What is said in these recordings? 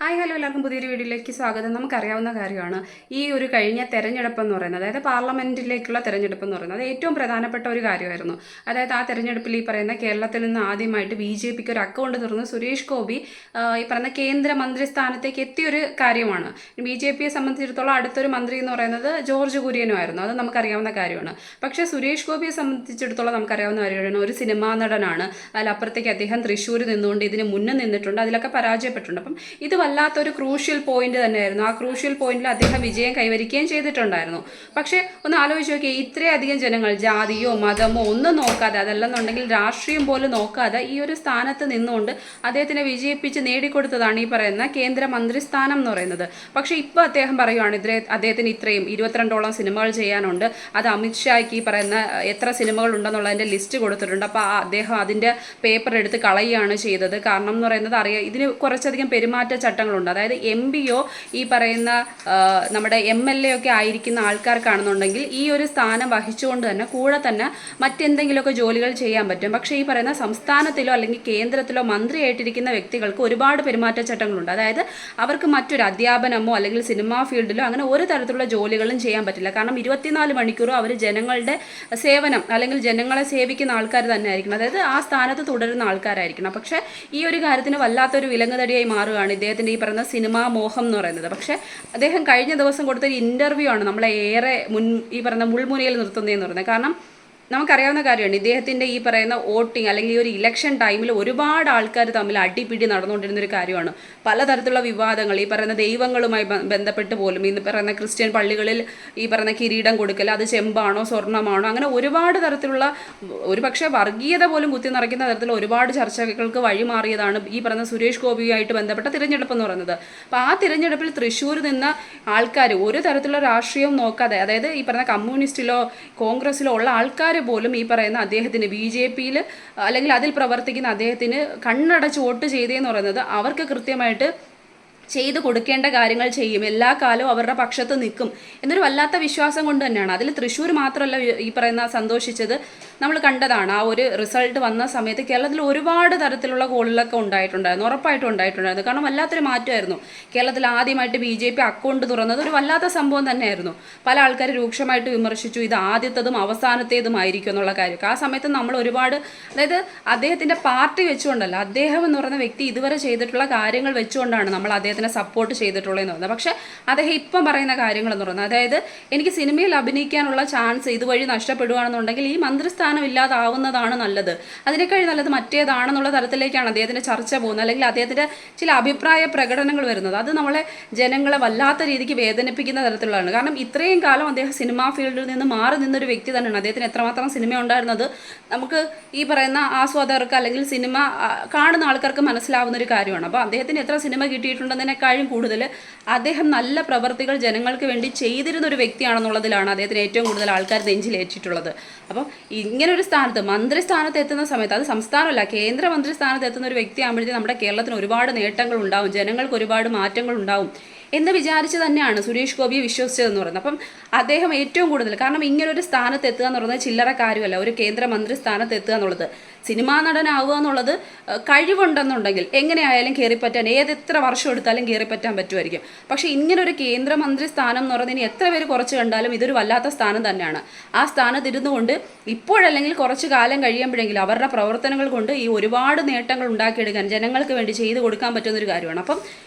Hi hello എല്ലാവർക്കും പുതിയൊരു വീഡിയോയിലേക്ക് സ്വാഗതം. നമുക്കറിയാവുന്ന കാര്യമാണ് ഈ ഒരു കഴിഞ്ഞ തെരഞ്ഞെടുപ്പ് എന്ന് പറയുന്നത്, അതായത് പാർലമെന്റിലേക്കുള്ള തെരഞ്ഞെടുപ്പ് എന്ന് പറയുന്നത് ഏറ്റവും പ്രധാനപ്പെട്ട ഒരു കാര്യമായിരുന്നു. അതായത് ആ തെരഞ്ഞെടുപ്പിൽ ഈ പറയുന്ന കേരളത്തിൽ നിന്ന് ആദ്യമായിട്ട് BJPക്ക് ഒരു അക്കൗണ്ട് തുറന്ന് സുരേഷ് ഗോപി ഈ പറയുന്ന കേന്ദ്രമന്ത്രി സ്ഥാനത്തേക്ക് എത്തിയൊരു കാര്യമാണ്. BJPയെ സംബന്ധിച്ചിടത്തോളം അടുത്തൊരു മന്ത്രി എന്ന് പറയുന്നത് ജോർജ് കുര്യനുമായിരുന്നു. അത് നമുക്കറിയാവുന്ന കാര്യമാണ്. പക്ഷേ സുരേഷ് ഗോപിയെ സംബന്ധിച്ചിടത്തോളം നമുക്കറിയാവുന്ന കാര്യമാണ്, ഒരു സിനിമാ നടനാണ്. അതിലപ്പുറത്തേക്ക് അദ്ദേഹം തൃശ്ശൂർ നിന്നുകൊണ്ട് ഇതിന് മുന്നേ നിന്നിട്ടുണ്ട്, അതിലൊക്കെ പരാജയപ്പെട്ടിട്ടുണ്ട്. അപ്പം ഇത് വല്ലാത്തൊരു ക്രൂഷ്യൽ പോയിന്റ് തന്നെയായിരുന്നു. ആ ക്രൂഷ്യൽ പോയിന്റിൽ അദ്ദേഹം വിജയം കൈവരിക്കുകയും ചെയ്തിട്ടുണ്ടായിരുന്നു. പക്ഷേ ഒന്ന് ആലോചിച്ച് നോക്കിയാൽ ഇത്രയധികം ജനങ്ങൾ ജാതിയോ മതമോ ഒന്നും നോക്കാതെ, അതല്ലെന്നുണ്ടെങ്കിൽ രാഷ്ട്രീയം പോലും നോക്കാതെ ഈ ഒരു സ്ഥാനത്ത് നിന്നുകൊണ്ട് അദ്ദേഹത്തിനെ വിജയിപ്പിച്ച് നേടിക്കൊടുത്തതാണ് ഈ പറയുന്ന കേന്ദ്രമന്ത്രി സ്ഥാനം എന്ന് പറയുന്നത്. പക്ഷേ ഇപ്പോൾ അദ്ദേഹം പറയുവാണ് അദ്ദേഹത്തിന് ഇത്രയും 22ഓളം സിനിമകൾ ചെയ്യാനുണ്ട്, അത് അമിത്ഷായ്ക്ക് ഈ പറയുന്ന എത്ര സിനിമകൾ ഉണ്ടെന്നുള്ളതിൻ്റെ ലിസ്റ്റ് കൊടുത്തിട്ടുണ്ട്. അപ്പോൾ അദ്ദേഹം അതിൻ്റെ പേപ്പർ എടുത്ത് കളയുകയാണ് ചെയ്തത്. കാരണം എന്ന് പറയുന്നത് അറിയാം, ഇതിന് കുറച്ചധികം പെരുമാറ്റ ചട്ടങ്ങളുണ്ട്. അതായത് MPയോ ഈ പറയുന്ന നമ്മുടെ MLA ഒക്കെ ആയിരിക്കുന്ന ആൾക്കാർക്കാണെന്നുണ്ടെങ്കിൽ ഈ ഒരു സ്ഥാനം വഹിച്ചുകൊണ്ട് തന്നെ കൂടെ തന്നെ മറ്റെന്തെങ്കിലുമൊക്കെ ജോലികൾ ചെയ്യാൻ പറ്റും. പക്ഷേ ഈ പറയുന്ന സംസ്ഥാനത്തിലോ അല്ലെങ്കിൽ കേന്ദ്രത്തിലോ മന്ത്രിയായിട്ടിരിക്കുന്ന വ്യക്തികൾക്ക് ഒരുപാട് പെരുമാറ്റച്ചട്ടങ്ങളുണ്ട്. അതായത് അവർക്ക് മറ്റൊരു അധ്യാപനമോ അല്ലെങ്കിൽ സിനിമാ ഫീൽഡിലോ അങ്ങനെ ഒരു തരത്തിലുള്ള ജോലികളും ചെയ്യാൻ പറ്റില്ല. കാരണം 24 മണിക്കൂറും അവർ ജനങ്ങളുടെ സേവനം അല്ലെങ്കിൽ ജനങ്ങളെ സേവിക്കുന്ന ആൾക്കാർ തന്നെ ആയിരിക്കണം. അതായത് ആ സ്ഥാനത്ത് തുടരുന്ന ആൾക്കാരായിരിക്കണം. പക്ഷേ ഈ ഒരു കാര്യത്തിന് വല്ലാത്തൊരു വിലങ്ങുതടിയായി മാറുകയാണ് ഇദ്ദേഹത്തിൻ്റെ ഈ പറയുന്ന സിനിമാ മോഹം എന്ന് പറയുന്നത്. പക്ഷേ അദ്ദേഹം കഴിഞ്ഞ ദിവസം കൊടുത്തൊരു ഇൻ്റർവ്യൂ ആണ് നമ്മളെ ഏറെ ഈ പറയുന്ന മുൾമുനയിൽ നിർത്തുന്നതെന്ന് പറയുന്നത്. കാരണം നമുക്കറിയാവുന്ന കാര്യമാണ്, ഇദ്ദേഹത്തിൻ്റെ ഈ പറയുന്ന വോട്ടിംഗ് അല്ലെങ്കിൽ ഈ ഒരു ഇലക്ഷൻ ടൈമിൽ ഒരുപാട് ആൾക്കാർ തമ്മിൽ അടിപിടി നടന്നുകൊണ്ടിരുന്നൊരു കാര്യമാണ്. പലതരത്തിലുള്ള വിവാദങ്ങൾ ഈ പറയുന്ന ദൈവങ്ങളുമായി ബന്ധപ്പെട്ട് പോലും ഈ പറയുന്ന ക്രിസ്ത്യൻ പള്ളികളിൽ ഈ പറയുന്ന കിരീടം കൊടുക്കൽ, അത് ചെമ്പാണോ സ്വർണ്ണമാണോ, അങ്ങനെ ഒരുപാട് തരത്തിലുള്ള ഒരുപക്ഷെ വർഗീയത പോലും കുത്തി നിറയ്ക്കുന്ന തരത്തിലുള്ള ഒരുപാട് ചർച്ചകൾക്ക് വഴിമാറിയതാണ് ഈ പറയുന്ന സുരേഷ് ഗോപിയുമായിട്ട് ബന്ധപ്പെട്ട തിരഞ്ഞെടുപ്പ് എന്ന് പറയുന്നത്. അപ്പോൾ ആ തിരഞ്ഞെടുപ്പിൽ തൃശ്ശൂർ നിന്ന ആൾക്കാർ ഒരു തരത്തിലുള്ള രാഷ്ട്രീയവും നോക്കാതെ, അതായത് ഈ പറയുന്ന കമ്മ്യൂണിസ്റ്റിലോ കോൺഗ്രസ്സിലോ ഉള്ള ആൾക്കാർ പോലും ഈ പറയുന്ന അദ്ദേഹത്തിന് BJPയിൽ അല്ലെങ്കിൽ അതിൽ പ്രവർത്തിക്കുന്ന അദ്ദേഹത്തിന് കണ്ണടച്ച് വോട്ട് ചെയ്തതെന്ന് പറയുന്നത് അവർക്ക് കൃത്യമായിട്ട് ചെയ്ത് കൊടുക്കേണ്ട കാര്യങ്ങൾ ചെയ്യും, എല്ലാ കാലവും അവരുടെ പക്ഷത്ത് നിൽക്കും എന്നൊരു വല്ലാത്ത വിശ്വാസം കൊണ്ട് തന്നെയാണ്. അതിൽ തൃശ്ശൂർ മാത്രമല്ല ഈ പറയുന്ന സന്തോഷിച്ചത്, നമ്മൾ കണ്ടതാണ്. ആ ഒരു റിസൾട്ട് വന്ന സമയത്ത് കേരളത്തിൽ ഒരുപാട് തരത്തിലുള്ള കോളിലൊക്കെ ഉണ്ടായിട്ടുണ്ടായിരുന്നു, ഉറപ്പായിട്ടും ഉണ്ടായിട്ടുണ്ടായിരുന്നു. കാരണം വല്ലാത്തൊരു മാറ്റമായിരുന്നു. കേരളത്തിൽ ആദ്യമായിട്ട് BJP അക്കൗണ്ട് തുറന്നത് ഒരു വല്ലാത്ത സംഭവം തന്നെയായിരുന്നു. പല ആൾക്കാർ രൂക്ഷമായിട്ട് വിമർശിച്ചു, ഇത് ആദ്യത്തേതും അവസാനത്തേതുമായിരിക്കും എന്നുള്ള കാര്യം. ആ സമയത്ത് നമ്മൾ ഒരുപാട്, അതായത് അദ്ദേഹത്തിൻ്റെ പാർട്ടി വെച്ചുകൊണ്ടല്ല, അദ്ദേഹം എന്ന് പറയുന്ന വ്യക്തി ഇതുവരെ ചെയ്തിട്ടുള്ള കാര്യങ്ങൾ വെച്ചുകൊണ്ടാണ് നമ്മൾ അദ്ദേഹത്തിനെ സപ്പോർട്ട് ചെയ്തിട്ടുള്ളതെന്ന് പറയുന്നത്. പക്ഷേ അദ്ദേഹം ഇപ്പം പറയുന്ന കാര്യങ്ങളെന്ന് പറയുന്നത്, അതായത് എനിക്ക് സിനിമയിൽ അഭിനയിക്കാനുള്ള ചാൻസ് ഇതുവഴി നഷ്ടപ്പെടുകയാണെന്നുണ്ടെങ്കിൽ ഈ മന്ത്രിസ്ഥാനം ഇല്ലാതാവുന്നതാണ് നല്ലത്, അതിനേക്കാൾ നല്ലത് മറ്റേതാണെന്നുള്ള തരത്തിലേക്കാണ് അദ്ദേഹത്തിൻ്റെ ചർച്ച പോകുന്നത്, അല്ലെങ്കിൽ അദ്ദേഹത്തിൻ്റെ ചില അഭിപ്രായ പ്രകടനങ്ങൾ വരുന്നത്. അത് നമ്മളെ ജനങ്ങളെ വല്ലാത്ത രീതിക്ക് വേദനിപ്പിക്കുന്ന തരത്തിലുള്ളതാണ്. കാരണം ഇത്രയും കാലം അദ്ദേഹം സിനിമാ ഫീൽഡിൽ നിന്ന് മാറി നിന്നൊരു വ്യക്തി തന്നെയാണ്. അദ്ദേഹത്തിന് എത്രമാത്രം സിനിമ ഉണ്ടായിരുന്നത് നമുക്ക് ഈ പറയുന്ന ആസ്വാദകർക്ക് അല്ലെങ്കിൽ സിനിമ കാണുന്ന ആൾക്കാർക്ക് മനസ്സിലാവുന്ന ഒരു കാര്യമാണ്. അപ്പോൾ അദ്ദേഹത്തിന് എത്ര സിനിമ കിട്ടിയിട്ടുണ്ടെന്നതിനേക്കാളും കൂടുതൽ അദ്ദേഹം നല്ല പ്രവർത്തികൾ ജനങ്ങൾക്ക് വേണ്ടി ചെയ്തിരുന്ന ഒരു വ്യക്തിയാണെന്നുള്ളതിലാണ് അദ്ദേഹത്തിന് ഏറ്റവും കൂടുതൽ ആൾക്കാർ നെഞ്ചിലേറ്റിട്ടുള്ളത്. അപ്പം ഇങ്ങനെ ഒരു സ്ഥാനത്ത് മന്ത്രിസ്ഥാനത്ത് എത്തുന്ന സമയത്ത്, അത് സംസ്ഥാനമല്ല കേന്ദ്രമന്ത്രി സ്ഥാനത്ത് എത്തുന്ന ഒരു വ്യക്തിയാകുമ്പോഴത്തേക്കും നമ്മുടെ കേരളത്തിന് ഒരുപാട് നേട്ടങ്ങൾ ഉണ്ടാവും, ജനങ്ങൾക്ക് ഒരുപാട് മാറ്റങ്ങൾ ഉണ്ടാവും എന്ന് വിചാരിച്ച് തന്നെയാണ് സുരേഷ് ഗോപിയെ വിശ്വസിച്ചതെന്ന് പറയുന്നത്. അപ്പം അദ്ദേഹം ഏറ്റവും കൂടുതൽ, കാരണം ഇങ്ങനൊരു സ്ഥാനത്ത് എത്തുക എന്ന് പറയുന്നത് ചില്ലറ കാര്യമല്ല, ഒരു കേന്ദ്രമന്ത്രി സ്ഥാനത്ത് എത്തുക എന്നുള്ളത്. സിനിമാ നടനാവുക എന്നുള്ളത് കഴിവുണ്ടെന്നുണ്ടെങ്കിൽ എങ്ങനെയായാലും കയറിപ്പറ്റാൻ എത്ര വർഷം എടുത്താലും കയറിപ്പറ്റാൻ പറ്റുമായിരിക്കും. പക്ഷേ ഇങ്ങനൊരു കേന്ദ്രമന്ത്രി സ്ഥാനം എന്ന് പറയുന്നത് ഇനി എത്ര പേര് കുറച്ച് കണ്ടാലും ഇതൊരു വല്ലാത്ത സ്ഥാനം തന്നെയാണ്. ആ സ്ഥാനത്ത് ഇരുന്നു കൊണ്ട് ഇപ്പോഴല്ലെങ്കിൽ കുറച്ച് കാലം കഴിയുമ്പോഴെങ്കിലും അവരുടെ പ്രവർത്തനങ്ങൾ കൊണ്ട് ഈ ഒരുപാട് നേട്ടങ്ങൾ ഉണ്ടാക്കിയെടുക്കാൻ ജനങ്ങൾക്ക് വേണ്ടി ചെയ്തു കൊടുക്കാൻ പറ്റുന്നൊരു കാര്യമാണ്. അപ്പം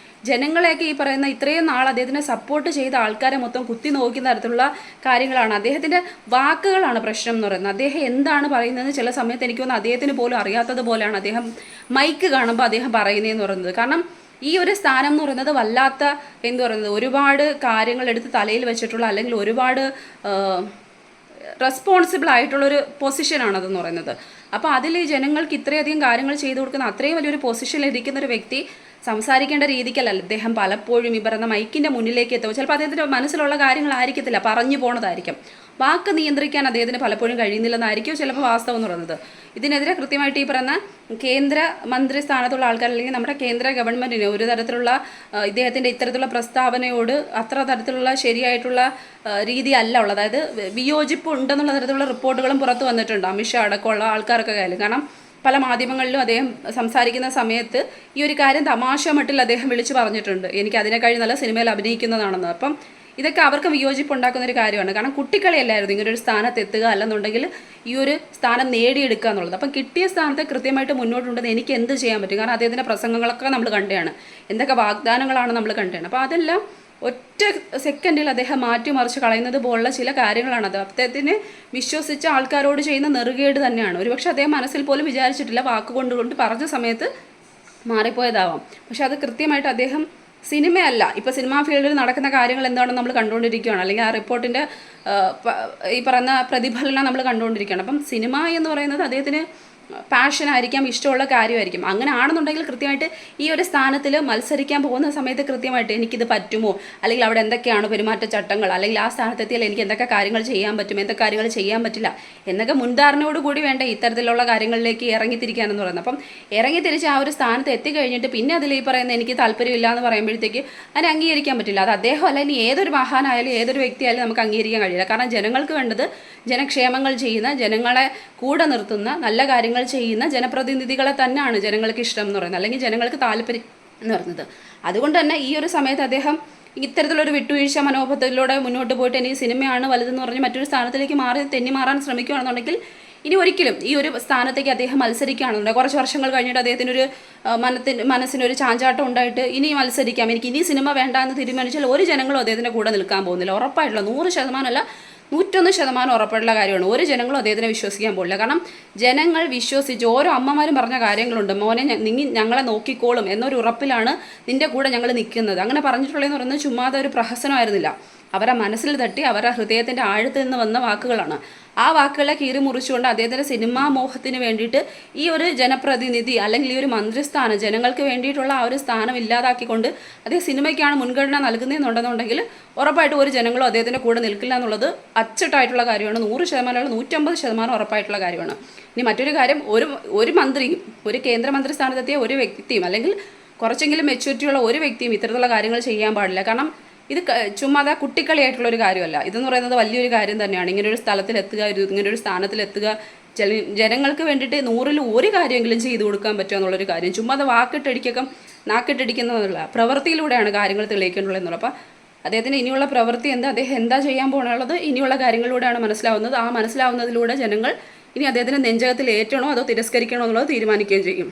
ജനങ്ങളെയൊക്കെ ഈ പറയുന്ന ഇത്രയും നാൾ അദ്ദേഹത്തിനെ സപ്പോർട്ട് ചെയ്ത ആൾക്കാരെ മൊത്തം കുത്തി നോക്കുന്ന തരത്തിലുള്ള കാര്യങ്ങളാണ്. അദ്ദേഹത്തിൻ്റെ വാക്കുകളാണ് പ്രശ്നം എന്ന് പറയുന്നത്. അദ്ദേഹം എന്താണ് പറയുന്നതെന്ന് ചില സമയത്ത് എനിക്ക് തോന്നുന്നു അദ്ദേഹത്തിന് പോലും അറിയാത്തതുപോലെയാണ് അദ്ദേഹം മൈക്ക് കാണുമ്പോൾ അദ്ദേഹം പറയുന്നതെന്ന് പറയുന്നത്. കാരണം ഈ ഒരു സ്ഥാനം എന്ന് പറയുന്നത് വല്ലാത്ത ഒരുപാട് കാര്യങ്ങൾ എടുത്ത് തലയിൽ വെച്ചിട്ടുള്ള, അല്ലെങ്കിൽ ഒരുപാട് റെസ്പോൺസിബിൾ ആയിട്ടുള്ളൊരു പൊസിഷനാണതെന്ന് പറയുന്നത്. അപ്പോൾ അതിൽ ഈ ജനങ്ങൾക്ക് ഇത്രയധികം കാര്യങ്ങൾ ചെയ്തു കൊടുക്കുന്ന അത്രയും വലിയൊരു പൊസിഷനിൽ ഇരിക്കുന്ന ഒരു വ്യക്തി സംസാരിക്കേണ്ട രീതിക്കല്ല അദ്ദേഹം പലപ്പോഴും ഈ പറയുന്ന മൈക്കിൻ്റെ മുന്നിലേക്ക് എത്തുമ്പോൾ ചിലപ്പോൾ അദ്ദേഹത്തിൻ്റെ മനസ്സിലുള്ള കാര്യങ്ങളായിരിക്കത്തില്ല, പറഞ്ഞു പോണതായിരിക്കും. വാക്ക് നിയന്ത്രിക്കാൻ അദ്ദേഹത്തിന് പലപ്പോഴും കഴിയുന്നില്ലെന്നായിരിക്കും ചിലപ്പോൾ വാസ്തവം എന്ന് പറയുന്നത്. ഇതിനെതിരെ കൃത്യമായിട്ട് ഈ പറയുന്ന കേന്ദ്ര മന്ത്രി സ്ഥാനത്തുള്ള ആൾക്കാർ അല്ലെങ്കിൽ നമ്മുടെ കേന്ദ്ര ഗവൺമെൻറ്റിന് ഒരു തരത്തിലുള്ള ഇദ്ദേഹത്തിൻ്റെ ഇത്തരത്തിലുള്ള പ്രസ്താവനയോട് അത്ര തരത്തിലുള്ള ശരിയായിട്ടുള്ള രീതി അല്ല ഉള്ളത്. അതായത് വിയോജിപ്പ് ഉണ്ടെന്നുള്ള തരത്തിലുള്ള റിപ്പോർട്ടുകളും പുറത്തു വന്നിട്ടുണ്ട്, അമിത്ഷാ അടക്കമുള്ള ആൾക്കാരൊക്കെ കാര്യം. കാരണം പല മാധ്യമങ്ങളിലും അദ്ദേഹം സംസാരിക്കുന്ന സമയത്ത് ഈ ഒരു കാര്യം തമാശ മട്ടിൽ അദ്ദേഹം വിളിച്ചു പറഞ്ഞിട്ടുണ്ട്, എനിക്ക് അതിനേക്കാൾ നല്ല സിനിമയിൽ അഭിനയിക്കുന്നതാണെന്ന്. അപ്പം ഇതൊക്കെ അവർക്ക് വിയോജിപ്പുണ്ടാക്കുന്ന ഒരു കാര്യമാണ്. കാരണം കുട്ടിക്കളിയല്ലായിരുന്നു ഇങ്ങനെ ഒരു സ്ഥാനത്ത് എത്തുക, അല്ലെന്നുണ്ടെങ്കിൽ ഈ ഒരു സ്ഥാനം നേടിയെടുക്കുക എന്നുള്ളത്. അപ്പം കിട്ടിയ സ്ഥാനത്തെ കൃത്യമായിട്ട് മുന്നോട്ടുണ്ടെന്ന് എനിക്ക് എന്ത് ചെയ്യാൻ പറ്റും? കാരണം അദ്ദേഹത്തിൻ്റെ പ്രസംഗങ്ങളൊക്കെ നമ്മൾ കണ്ടതാണ്, എന്തൊക്കെ വാഗ്ദാനങ്ങളാണ് നമ്മൾ കണ്ടതാണ്. അപ്പോൾ അതെല്ലാം ഒറ്റ സെക്കൻഡിൽ അദ്ദേഹം മാറ്റിമറിച്ച് കളയുന്നത് പോലുള്ള ചില കാര്യങ്ങളാണ്. അത് അദ്ദേഹത്തിന് വിശ്വസിച്ച ആൾക്കാരോട് ചെയ്യുന്ന നെറുകേട് തന്നെയാണ്. ഒരുപക്ഷെ അദ്ദേഹം മനസ്സിൽ പോലും വിചാരിച്ചിട്ടില്ല, വാക്കുകൊണ്ട് പറഞ്ഞ സമയത്ത് മാറിപ്പോയതാവാം. പക്ഷെ അത് കൃത്യമായിട്ട് അദ്ദേഹം സിനിമയല്ല, ഇപ്പോൾ സിനിമാ ഫീൽഡിൽ നടക്കുന്ന കാര്യങ്ങൾ എന്താണെന്ന് നമ്മൾ കണ്ടുകൊണ്ടിരിക്കുകയാണ്, അല്ലെങ്കിൽ ആ റിപ്പോർട്ടിൻ്റെ ഈ പറയുന്ന പ്രതിഫലനം നമ്മൾ കണ്ടുകൊണ്ടിരിക്കുകയാണ്. അപ്പം സിനിമ എന്ന് പറയുന്നത് അദ്ദേഹത്തിന് പാഷനായിരിക്കാം, ഇഷ്ടമുള്ള കാര്യമായിരിക്കും. അങ്ങനെ ആണെന്നുണ്ടെങ്കിൽ കൃത്യമായിട്ട് ഈ ഒരു സ്ഥാനത്തിൽ മത്സരിക്കാൻ പോകുന്ന സമയത്ത് കൃത്യമായിട്ട് എനിക്കിത് പറ്റുമോ, അല്ലെങ്കിൽ അവിടെ എന്തൊക്കെയാണ് പെരുമാറ്റച്ചട്ടങ്ങൾ, അല്ലെങ്കിൽ ആ സ്ഥാനത്തെത്തിയാൽ എനിക്ക് എന്തൊക്കെ കാര്യങ്ങൾ ചെയ്യാൻ പറ്റും, എന്തൊക്കെ കാര്യങ്ങൾ ചെയ്യാൻ പറ്റില്ല എന്നൊക്കെ മുൻധാരണയോടുകൂടി വേണ്ട ഇത്തരത്തിലുള്ള കാര്യങ്ങളിലേക്ക് ഇറങ്ങിത്തിരിക്കാനെന്ന് പറയുന്നത്. അപ്പം ഇറങ്ങിത്തിരിച്ച് ആ ഒരു സ്ഥാനത്ത് എത്തിക്കഴിഞ്ഞിട്ട് പിന്നെ അതിൽ ഈ പറയുന്ന എനിക്ക് താല്പര്യമില്ല എന്ന് പറയുമ്പോഴത്തേക്ക് അതിനെ അംഗീകരിക്കാൻ പറ്റില്ല. അത് അദ്ദേഹം അല്ല, ഇനി ഏതൊരു മഹാനായാലും ഏതൊരു വ്യക്തിയായാലും നമുക്ക് അംഗീകരിക്കാൻ കഴിയില്ല. കാരണം ജനങ്ങൾക്ക് വേണ്ടത് ജനക്ഷേമങ്ങൾ ചെയ്യുന്ന, ജനങ്ങളെ കൂടെ നിർത്തുന്ന, നല്ല കാര്യങ്ങൾ ചെയ്യുന്ന ജനപ്രതിനിധികളെ തന്നെയാണ് ജനങ്ങൾക്ക് ഇഷ്ടം എന്ന് പറയുന്നത്, അല്ലെങ്കിൽ ജനങ്ങൾക്ക് താല്പര്യം എന്ന് പറയുന്നത്. അതുകൊണ്ട് തന്നെ ഈ ഒരു സമയത്ത് അദ്ദേഹം ഇത്തരത്തിലൊരു വിട്ടുവീഴ്ച മനോഭാവത്തിലൂടെ മുന്നോട്ട് പോയിട്ട് എനിക്ക് സിനിമയാണ് വലുതെന്ന് പറഞ്ഞ് മറ്റൊരു സ്ഥാനത്തിലേക്ക് തെന്നി മാറാൻ ശ്രമിക്കുകയാണെന്നുണ്ടെങ്കിൽ ഇനി ഒരിക്കലും ഈ ഒരു സ്ഥാനത്തേക്ക് അദ്ദേഹം മത്സരിക്കുകയാണെന്നുണ്ടെങ്കിൽ കുറച്ച് വർഷങ്ങൾ കഴിഞ്ഞിട്ട് അദ്ദേഹത്തിനൊരു മനസ്സിനൊരു ചാഞ്ചാട്ടം ഉണ്ടായിട്ട് ഇനി മത്സരിക്കാം, എനിക്ക് ഇനി സിനിമ വേണ്ട എന്ന് തീരുമാനിച്ചാൽ ഒരു ജനങ്ങളും അദ്ദേഹത്തിൻ്റെ കൂടെ നിൽക്കാൻ പോകുന്നില്ല. ഉറപ്പായിട്ടുള്ള 100% അല്ല 101% ഉറപ്പുള്ള കാര്യമാണ്. ഒരു ജനങ്ങളും അദ്ദേഹത്തിനെ വിശ്വസിക്കാൻ പോകില്ല. കാരണം ജനങ്ങൾ വിശ്വസിച്ച് ഓരോ അമ്മമാരും പറഞ്ഞ കാര്യങ്ങളുണ്ട്, മോനെ ഞങ്ങളെ നോക്കിക്കോളും എന്നൊരു ഉറപ്പിലാണ് നിൻ്റെ കൂടെ ഞങ്ങൾ നിൽക്കുന്നത്. അങ്ങനെ പറഞ്ഞിട്ടുള്ളതെന്ന് പറയുന്നത് ചുമ്മാതെ ഒരു പ്രഹസനമായിരുന്നില്ല, അവരുടെ മനസ്സിൽ തട്ടി അവരുടെ ഹൃദയത്തിൻ്റെ ആഴത്തിൽ നിന്ന് വന്ന വാക്കുകളാണ്. ആ വാക്കുകളെ കീറി മുറിച്ചുകൊണ്ട് അദ്ദേഹത്തിൻ്റെ സിനിമാ മോഹത്തിന് വേണ്ടിയിട്ട് ഈ ഒരു ജനപ്രതിനിധി അല്ലെങ്കിൽ ഈ ഒരു മന്ത്രിസ്ഥാനം, ജനങ്ങൾക്ക് വേണ്ടിയിട്ടുള്ള ആ ഒരു സ്ഥാനം ഇല്ലാതാക്കിക്കൊണ്ട് അദ്ദേഹം സിനിമയ്ക്കാണ് മുൻഗണന നൽകുന്നതെന്നുണ്ടെന്നുണ്ടെങ്കിൽ ഉറപ്പായിട്ടും ഒരു ജനങ്ങളും അദ്ദേഹത്തിൻ്റെ കൂടെ നിൽക്കില്ല എന്നുള്ളത് അച്ചട്ടായിട്ടുള്ള കാര്യമാണ്. 100% അല്ല 150% ഉറപ്പായിട്ടുള്ള കാര്യമാണ്. ഇനി മറ്റൊരു കാര്യം, ഒരു മന്ത്രിയും ഒരു കേന്ദ്രമന്ത്രി സ്ഥാനത്തെത്തിയ ഒരു വ്യക്തിയും അല്ലെങ്കിൽ കുറച്ചെങ്കിലും മെച്യൂരിറ്റിയുള്ള ഒരു വ്യക്തിയും ഇത്തരത്തിലുള്ള കാര്യങ്ങൾ ചെയ്യാൻ പാടില്ല. കാരണം ഇത് ചുമ്മാതെ കുട്ടിക്കളിയായിട്ടുള്ളൊരു കാര്യമല്ല. ഇതെന്ന് പറയുന്നത് വലിയൊരു കാര്യം തന്നെയാണ്. ഇങ്ങനൊരു സ്ഥലത്തിലെത്തുക, ഇങ്ങനൊരു സ്ഥാനത്തിലെത്തുക, ജനങ്ങൾക്ക് വേണ്ടിയിട്ട് 100ൽ 1 കാര്യമെങ്കിലും ചെയ്തു കൊടുക്കാൻ പറ്റുക എന്നുള്ളൊരു കാര്യം. ചുമ്മാതെ നാക്കിട്ടടിക്കുന്നതല്ല, പ്രവൃത്തിയിലൂടെയാണ് കാര്യങ്ങൾ തെളിയിക്കേണ്ടതെന്നുള്ളത്. അപ്പോൾ അദ്ദേഹത്തിന് ഇനിയുള്ള പ്രവൃത്തി എന്താ, അദ്ദേഹം എന്താ ചെയ്യാൻ പോകുന്നുള്ളത് ഇനിയുള്ള കാര്യങ്ങളിലൂടെയാണ് മനസ്സിലാവുന്നത്. ആ മനസ്സിലാവുന്നതിലൂടെ ജനങ്ങൾ ഇനി അദ്ദേഹത്തിന് നെഞ്ചകത്തിൽ ഏറ്റണോ അതോ തിരസ്കരിക്കണോ എന്നുള്ളത് തീരുമാനിക്കുകയും ചെയ്യും.